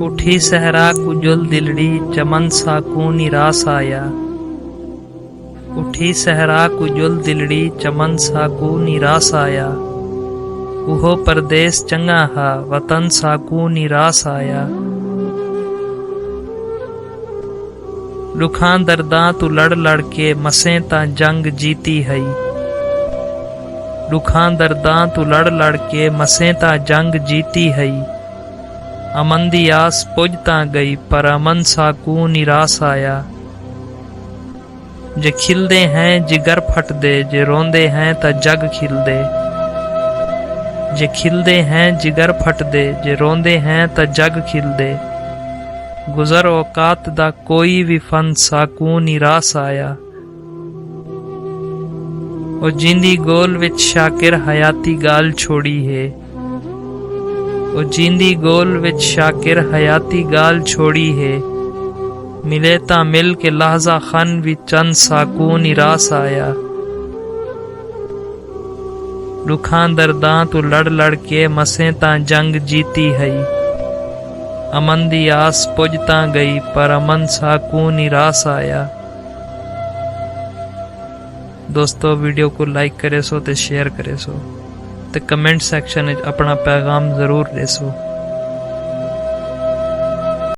उठी सहरा कुजुल दिलड़ी चमन साकू निराश आया। उठी सहरा कुजुल दिलड़ी चमन साकू निराश आया। उहो परदेस चंगा हा वतन साकू निराश आया। दुखां दर्दां तू लड़ लड़ के मसें तां जंग जीती है। दुखां दर्दां तू लड़ लड़ के मसें तां जंग जीती है। अमन दी आस पुज तां गई पर अमन साकू निराश आया। जे खिलदे हैं जिगर फटदे जे रोंदे हैं तां जग खिलदे। जे खिलदे हैं जिगर फटदे जे रोंदे हैं तां जग खिलदे। गुजर औकात दा कोई भी फन साकू निराश आया। ओ जिंदी गोल विच शाकिर हयाती गाल छोड़ी है। ओ जिंदी गोल विच शाकिर हयाती गाल छोड़ी है। मिले ता मिल के लहजा खन भी चंद साकू निराश आया। दुखां दर्दां तू लड़ लड़ के मसें तां जंग जीती है। अमन दी आस पुज तां गई पर अमन साकू निराश आया। दोस्तों वीडियो को लाइक करे सो ते शेयर करे सो ते कमेंट सेक्शन में अपना पैगाम जरूर दे सो।